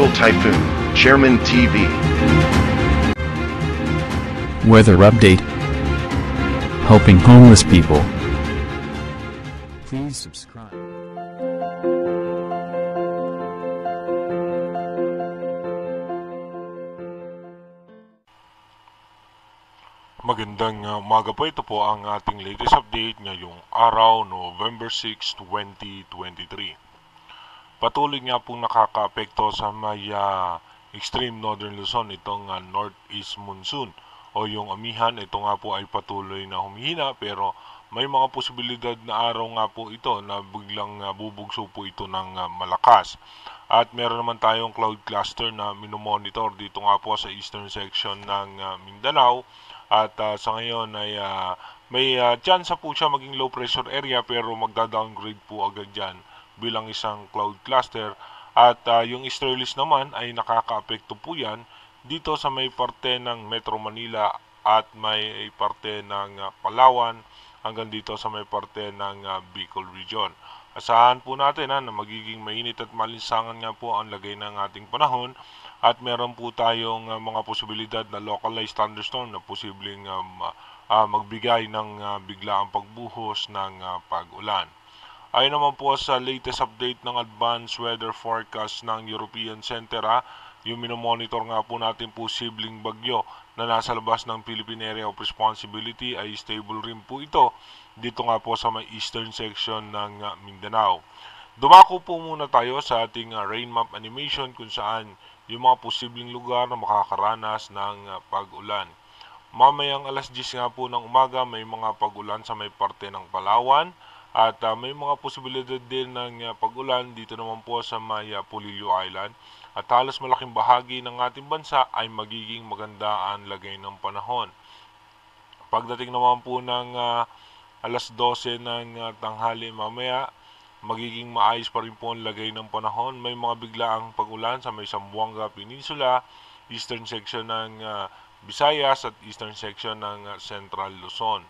Tropical Typhoon, Chairman TV. Weather update. Helping homeless people. Please subscribe. Magandang umaga po. Ito po ang ating latest update ngayong araw, November 6, 2023. Patuloy nga pong nakakaapekto sa may extreme northern Luzon itong northeast monsoon o yung amihan. Ito nga po ay patuloy na humihina pero may mga posibilidad na araw nga po ito na biglang bubugso po ito ng malakas. At meron naman tayong cloud cluster na minomonitor dito nga po sa eastern section ng Mindanao. At sa ngayon ay may chance po siya maging low pressure area pero magda-downgrade po agad dyan bilang isang cloud cluster. At yung easterlies naman ay nakakaapekto po yan dito sa may parte ng Metro Manila at may parte ng Palawan hanggang dito sa may parte ng Bicol region. Asahan po natin na magiging mainit at malinsangan nga po ang lagay ng ating panahon. At meron po tayong mga posibilidad na localized thunderstorm na posibleng magbigay ng biglaang pagbuhos ng pag-ulan. Ayon naman po sa latest update ng advanced weather forecast ng European Center, yung minomonitor nga po natin posibleng bagyo na nasa labas ng Philippine Area of Responsibility ay stable rin po ito dito nga po sa may eastern section ng Mindanao. Dumako po muna tayo sa ating rain map animation kung saan yung mga posibleng lugar na makakaranas ng pag-ulan. Mamayang alas 10 nga po ng umaga may mga pag-ulan sa may parte ng Palawan at may mga posibilidad din ng pag-ulan dito naman po sa may Polillo Island. At halos malaking bahagi ng ating bansa ay magiging maganda ang lagay ng panahon. Pagdating naman po ng alas 12 ng tanghali mamaya, magiging maayos pa rin po ang lagay ng panahon. May mga biglaang pag-ulan sa may Zamboanga Peninsula, eastern section ng Visayas at eastern section ng Central Luzon.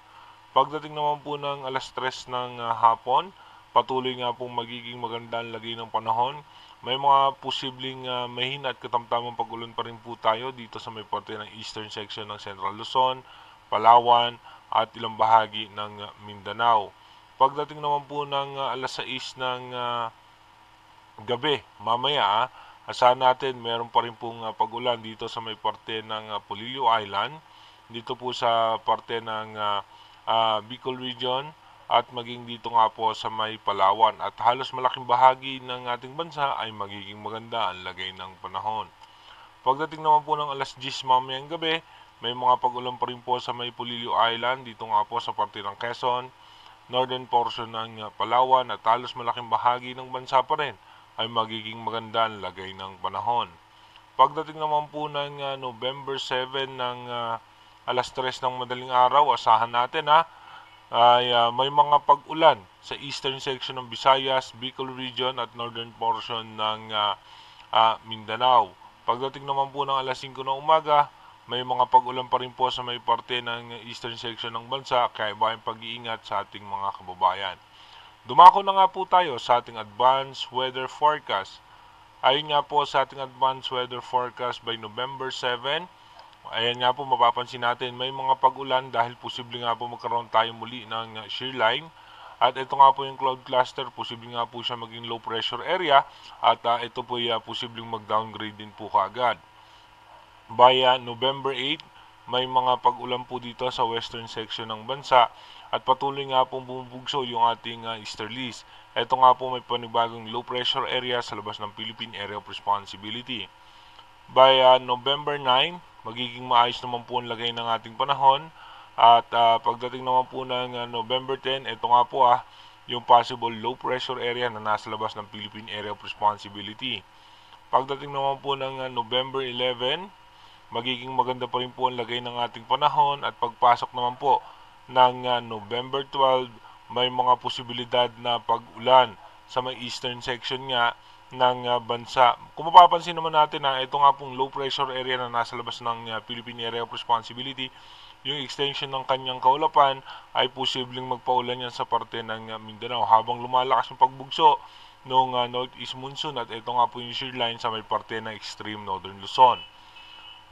Pagdating naman po ng alas 3 ng hapon, patuloy nga pong magiging maganda ang lagay ng panahon. May mga posibleng mahina at katamtamang pag-ulan pa rin po tayo dito sa may parte ng eastern section ng Central Luzon, Palawan at ilang bahagi ng Mindanao. Pagdating naman po ng alas 6 ng gabi, mamaya, asahan natin meron pa rin pong pag-ulan dito sa may parte ng Polillo Island, dito po sa parte ng Bicol region at maging dito nga po sa may Palawan. At halos malaking bahagi ng ating bansa ay magiging maganda ang lagay ng panahon. Pagdating naman po ng alas 10 mamayang gabi, may mga pag-ulan pa rin po sa may Polillo Island, dito nga po sa parte ng Quezon, northern portion ng Palawan at halos malaking bahagi ng bansa pa rin ay magiging maganda ang lagay ng panahon. Pagdating naman po ng November 7 ng alas 3 ng madaling araw, asahan natin ay may mga pag-ulan sa eastern section ng Visayas, Bicol region at northern portion ng Mindanao. Pagdating naman po ng alas 5 ng umaga, may mga pag-ulan pa rin po sa may parte ng eastern section ng bansa, kaya ba yung pag-iingat sa ating mga kababayan. Dumako na nga po tayo sa ating advanced weather forecast. Ayon nga po sa ating advanced weather forecast by November 7, ayan nga po mapapansin natin may mga pag-ulan dahil posible nga po magkaroon tayo muli ng shear line. At ito nga po yung cloud cluster, posible nga po siya maging low pressure area at ito po posibleng mag-downgrade din po kaagad. By November 8, may mga pag-ulan po dito sa western section ng bansa at patuloy nga pong bumubugso yung ating easterlies. Ito nga po may panibagong low pressure area sa labas ng Philippine Area of Responsibility. By November 9, magiging maayos naman po ang lagay ng ating panahon. At pagdating naman po ng November 10, ito nga po yung possible low pressure area na nasa labas ng Philippine Area of Responsibility. Pagdating naman po ng November 11, magiging maganda pa rin po ang lagay ng ating panahon at pagpasok naman po ng November 12, may mga posibilidad na pag-ulan sa may eastern section nga ng bansa. Kung mapapansin naman natin ito nga pong low pressure area na nasa labas ng Philippine Area of Responsibility, yung extension ng kanyang kaulapan ay posibleng magpaulan yan sa parte ng Mindanao. Habang lumalakas yung pagbugso ng northeast monsoon at ito nga po yung shear line sa may parte ng extreme northern Luzon.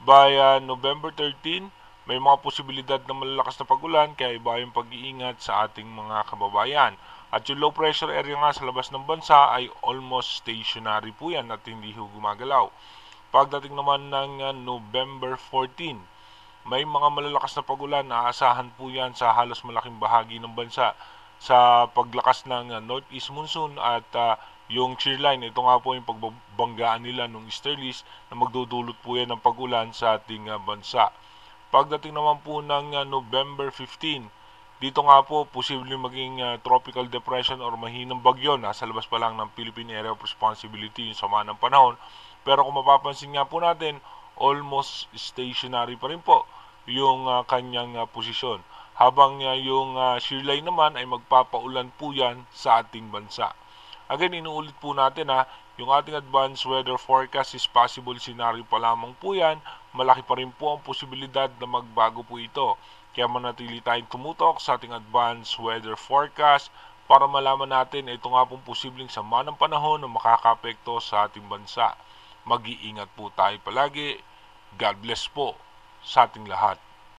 By November 13, may mga posibilidad na malalakas na pagulan kaya iba yung pag-iingat sa ating mga kababayan. At yung low pressure area nga sa labas ng bansa ay almost stationary po yan at hindi gumagalaw. Pagdating naman ng November 14, may mga malalakas na pagulan na aasahan po yan sa halos malaking bahagi ng bansa sa paglakas ng northeast monsoon at yung shear line. Ito nga po yung pagbabanggaan nila ng easterlies na magdudulot po yan ng pagulan sa ating bansa. Pagdating naman po ng November 15, dito nga po posibleng maging tropical depression or mahinang bagyo. Nasa labas pa lang ng Philippine Area of Responsibility yung sama ng panahon. Pero kung mapapansin nga po natin, almost stationary pa rin po yung kanyang posisyon. Habang yung shear line naman ay magpapaulan po yan sa ating bansa. Again, inuulit po natin yung ating advanced weather forecast is possible scenario pa lamang po yan. Malaki pa rin po ang posibilidad na magbago po ito. Kaya manatili tayong tumutok sa ating advanced weather forecast para malaman natin ito nga pong posibleng sama ng panahon na makakapekto sa ating bansa. Mag-iingat po tayo palagi. God bless po sa ating lahat.